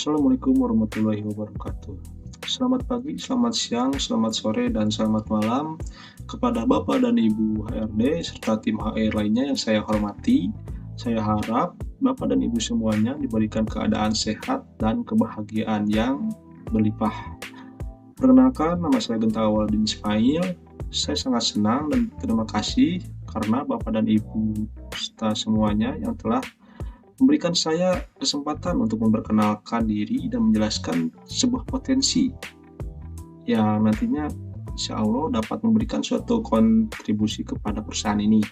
Assalamualaikum warahmatullahi wabarakatuh. Selamat pagi, selamat siang, selamat sore, dan selamat malam kepada Bapak dan Ibu HRD serta tim HR lainnya yang saya hormati. Saya harap Bapak dan Ibu semuanya diberikan keadaan sehat dan kebahagiaan yang berlimpah. Perkenalkan, nama saya Genta Awaldin Ismail. Saya sangat senang dan terima kasih karena Bapak dan Ibu serta semuanya yang telah memberikan saya kesempatan untuk memperkenalkan diri dan menjelaskan sebuah potensi yang nantinya insya Allah dapat memberikan suatu kontribusi kepada perusahaan ini.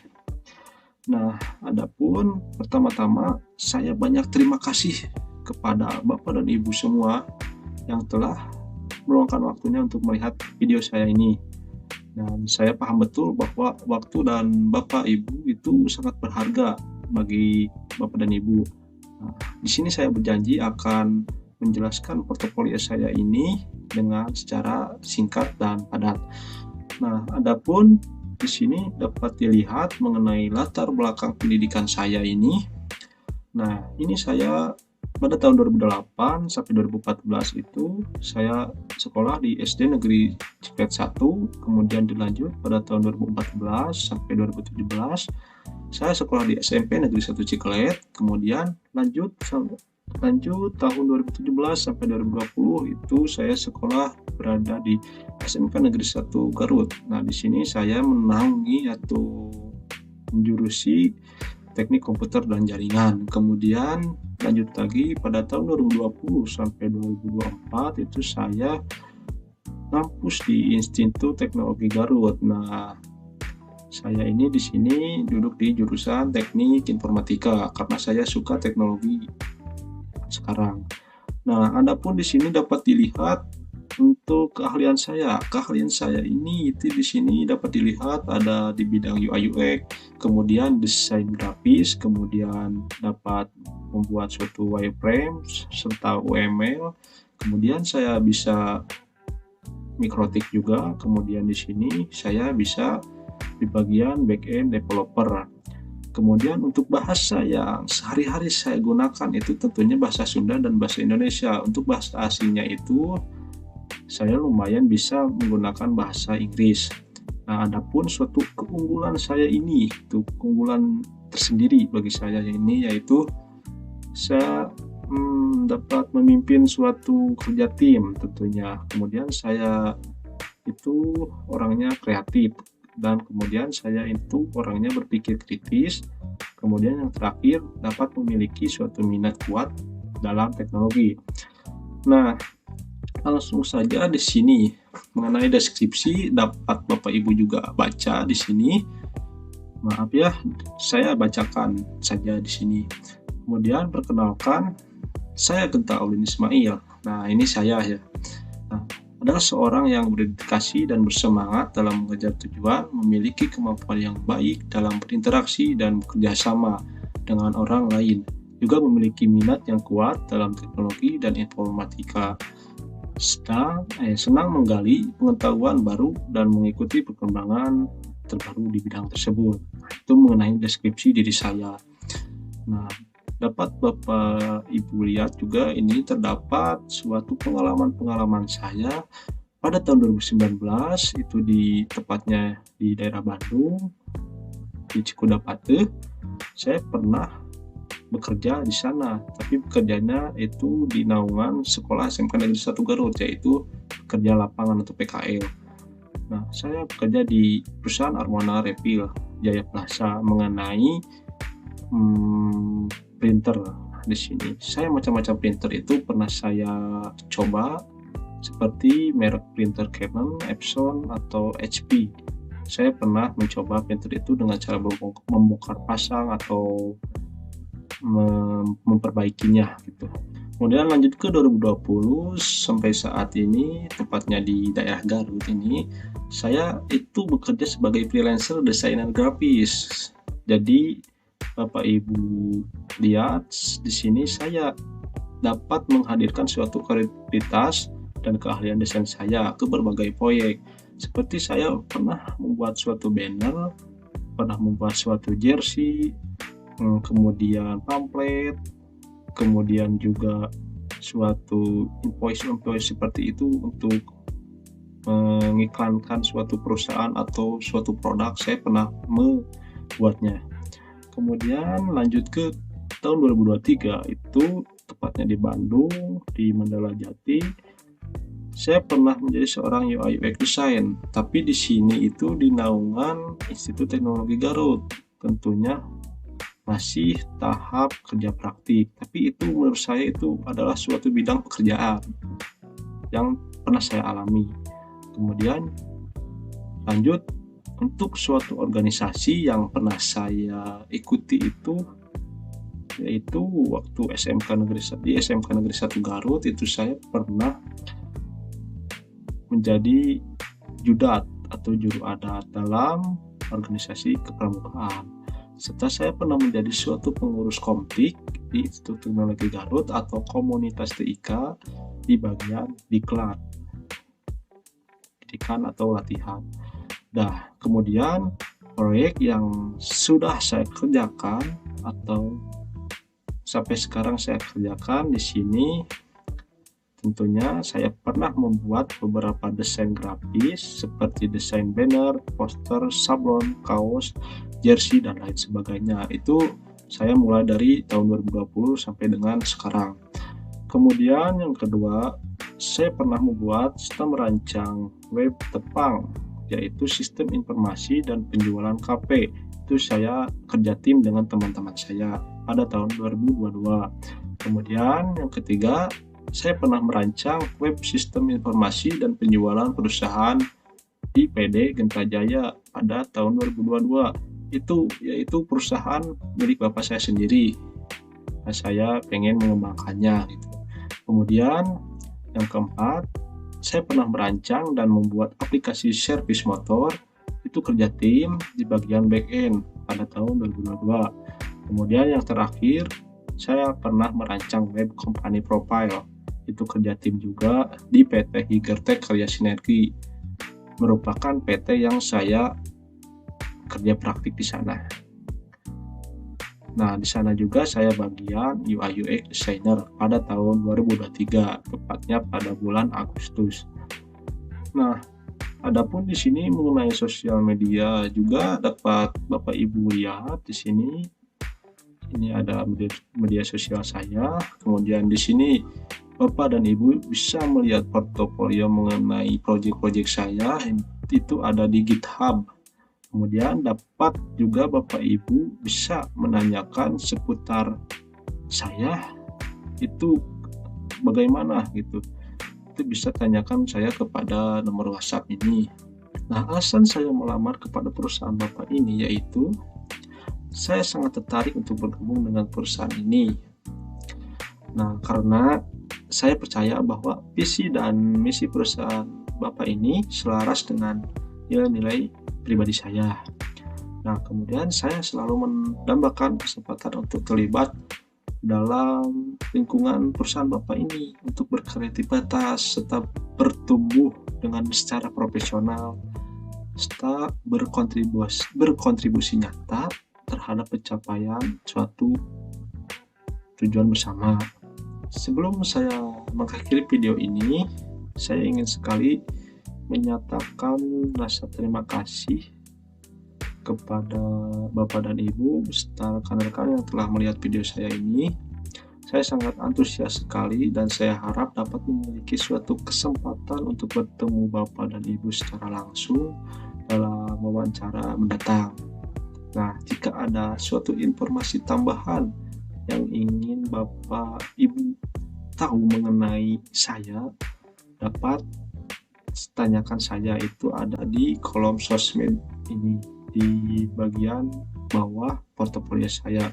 Nah, adapun pertama-tama saya banyak terima kasih kepada Bapak dan Ibu semua yang telah meluangkan waktunya untuk melihat video saya ini. Dan saya paham betul bahwa waktu dan Bapak Ibu itu sangat berharga bagi Bapak dan Ibu. Nah, di sini saya berjanji akan menjelaskan portofolio saya ini dengan secara singkat dan padat. Nah, adapun di sini dapat dilihat mengenai latar belakang pendidikan saya ini. Nah, ini saya pada tahun 2008 sampai 2014 itu saya sekolah di SD Negeri Ciklet 1, kemudian dilanjut pada tahun 2014 sampai 2017 saya sekolah di SMP Negeri 1 Ciklet, kemudian lanjut tahun 2017 sampai 2020 itu saya sekolah berada di SMK Negeri 1 Garut. Nah, di sini saya menaungi atau menjurusi teknik komputer dan jaringan. Kemudian lanjut lagi pada tahun 2020 sampai 2024 itu saya ngampus di Institut Teknologi Garut. Nah, saya ini di sini duduk di jurusan Teknik Informatika karena saya suka teknologi sekarang. Nah, adapun di sini dapat dilihat untuk keahlian saya. Keahlian saya ini itu di sini dapat dilihat ada di bidang UI UX, kemudian desain grafis, kemudian dapat membuat suatu wireframe serta UML. Kemudian saya bisa mikrotik juga. Kemudian di sini saya bisa di bagian backend developer. Kemudian untuk bahasa yang sehari-hari saya gunakan itu tentunya bahasa Sunda dan bahasa Indonesia. Untuk bahasa aslinya itu saya lumayan bisa menggunakan bahasa Inggris. Nah, adapun suatu keunggulan saya ini, itu keunggulan tersendiri bagi saya ini yaitu saya dapat memimpin suatu kerja tim tentunya. Kemudian saya itu orangnya kreatif. Dan kemudian saya itu orangnya berpikir kritis. Kemudian yang terakhir dapat memiliki suatu minat kuat dalam teknologi. Nah, langsung saja di sini mengenai deskripsi dapat Bapak Ibu juga baca di sini. Maaf ya, saya bacakan saja di sini. Kemudian perkenalkan, saya Genta Awaldin Ismail. Nah, ini saya ya. Nah, adalah seorang yang berdedikasi dan bersemangat dalam mengejar tujuan, memiliki kemampuan yang baik dalam berinteraksi dan bekerja sama dengan orang lain, juga memiliki minat yang kuat dalam teknologi dan informatika. Senang menggali pengetahuan baru dan mengikuti perkembangan terbaru di bidang tersebut. Itu mengenai deskripsi diri saya. Nah, dapat Bapak Ibu lihat juga ini terdapat suatu pengalaman saya pada tahun 2019 itu tepatnya di daerah Bandung di Cikudapate. Saya pernah bekerja di sana, tapi bekerjanya itu di naungan sekolah SMK Negeri 1 Garut, yaitu pekerja lapangan atau PKL. Nah, saya bekerja di perusahaan Armona Refill Jaya Plaza mengenai printer. Di sini saya macam-macam printer itu pernah saya coba seperti merek printer Canon, Epson atau HP. Saya pernah mencoba printer itu dengan cara membongkar pasang atau memperbaikinya gitu. Kemudian lanjut ke 2020 sampai saat ini tepatnya di daerah Garut ini saya itu bekerja sebagai freelancer desainer grafis. Jadi Bapak Ibu lihat di sini saya dapat menghadirkan suatu kreativitas dan keahlian desain saya ke berbagai proyek. Seperti saya pernah membuat suatu banner, pernah membuat suatu jersey, kemudian pamflet, kemudian juga suatu invoice seperti itu untuk mengiklankan suatu perusahaan atau suatu produk. Saya pernah membuatnya. Kemudian lanjut ke tahun 2023, itu tepatnya di Bandung, di Mandala Jati. Saya pernah menjadi seorang UI UX design, tapi di sini itu di naungan Institut Teknologi Garut. Tentunya masih tahap kerja praktik, tapi itu menurut saya itu adalah suatu bidang pekerjaan yang pernah saya alami. Kemudian lanjut untuk suatu organisasi yang pernah saya ikuti itu yaitu waktu di SMK Negeri 1 Garut, itu saya pernah menjadi judat atau juru adat dalam organisasi kepramukaan. Serta saya pernah menjadi suatu pengurus komtik di Institut Teknologi Garut atau komunitas TIK di bagian diklat, pendidikan atau latihan. Nah, kemudian proyek yang sudah saya kerjakan atau sampai sekarang saya kerjakan di sini, tentunya saya pernah membuat beberapa desain grafis seperti desain banner, poster, sablon, kaos, jersey, dan lain sebagainya. Itu saya mulai dari tahun 2020 sampai dengan sekarang. Kemudian yang kedua, saya pernah membuat serta merancang web Tepang, yaitu sistem informasi dan penjualan KP. Itu saya kerja tim dengan teman-teman saya pada tahun 2022. Kemudian yang ketiga, saya pernah merancang web sistem informasi dan penjualan perusahaan di PD Genta Jaya pada tahun 2022. Itu yaitu perusahaan milik bapak saya sendiri. Nah, saya pengen mengembangkannya gitu. Kemudian yang keempat, saya pernah merancang dan membuat aplikasi servis motor, itu kerja tim di bagian back end pada tahun 2022. Kemudian yang terakhir, saya pernah merancang web company profile, itu kerja tim juga di PT Higertek Karya Sinergi, merupakan PT yang saya kerja praktik di sana. Nah, di sana juga saya bagian UI UX designer pada tahun 2023, tepatnya pada bulan Agustus. Nah, adapun di sini mengenai sosial media juga dapat Bapak Ibu lihat di sini. Ini ada media sosial saya. Kemudian di sini Bapak dan Ibu bisa melihat portofolio mengenai proyek-proyek saya, itu ada di GitHub. Kemudian dapat juga Bapak Ibu bisa menanyakan seputar saya itu bagaimana gitu. Itu bisa tanyakan saya kepada nomor WhatsApp ini. Nah, alasan saya melamar kepada perusahaan Bapak ini yaitu saya sangat tertarik untuk bergabung dengan perusahaan ini. Nah, karena saya percaya bahwa visi dan misi perusahaan Bapak ini selaras dengan nilai-nilai pribadi saya. Nah, kemudian saya selalu mendambakan kesempatan untuk terlibat dalam lingkungan perusahaan Bapak ini untuk berkreativitas serta bertumbuh dengan secara profesional serta berkontribusi nyata terhadap pencapaian suatu tujuan bersama. Sebelum saya mengakhiri video ini, saya ingin sekali menyatakan rasa terima kasih kepada Bapak dan Ibu serta rekan-rekan yang telah melihat video saya ini. Saya sangat antusias sekali dan saya harap dapat memiliki suatu kesempatan untuk bertemu Bapak dan Ibu secara langsung dalam wawancara mendatang. Nah, jika ada suatu informasi tambahan yang ingin Bapak Ibu tahu mengenai saya, dapat tanyakan saya, itu ada di kolom sosmed ini di bagian bawah portofolio saya.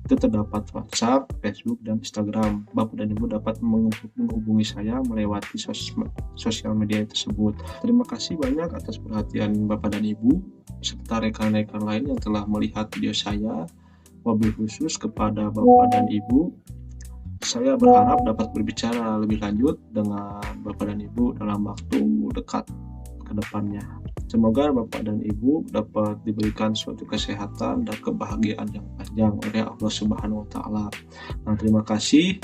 Itu terdapat WhatsApp, Facebook, dan Instagram. Bapak dan Ibu dapat menghubungi saya melewati sosial media tersebut. Terima kasih banyak atas perhatian Bapak dan Ibu serta rekan-rekan lain yang telah melihat video saya. Wabil khusus kepada Bapak dan Ibu, saya berharap dapat berbicara lebih lanjut dengan Bapak dan Ibu dalam waktu dekat ke depannya. Semoga Bapak dan Ibu dapat diberikan suatu kesehatan dan kebahagiaan yang panjang oleh Allah Subhanahu wa Ta'ala. Nah, terima kasih.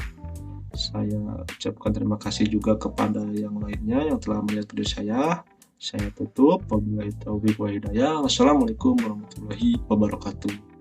Saya ucapkan terima kasih juga kepada yang lainnya yang telah melihat video saya. Saya tutup. Wabillahi taufiq wal hidayah. Wassalamualaikum warahmatullahi wabarakatuh.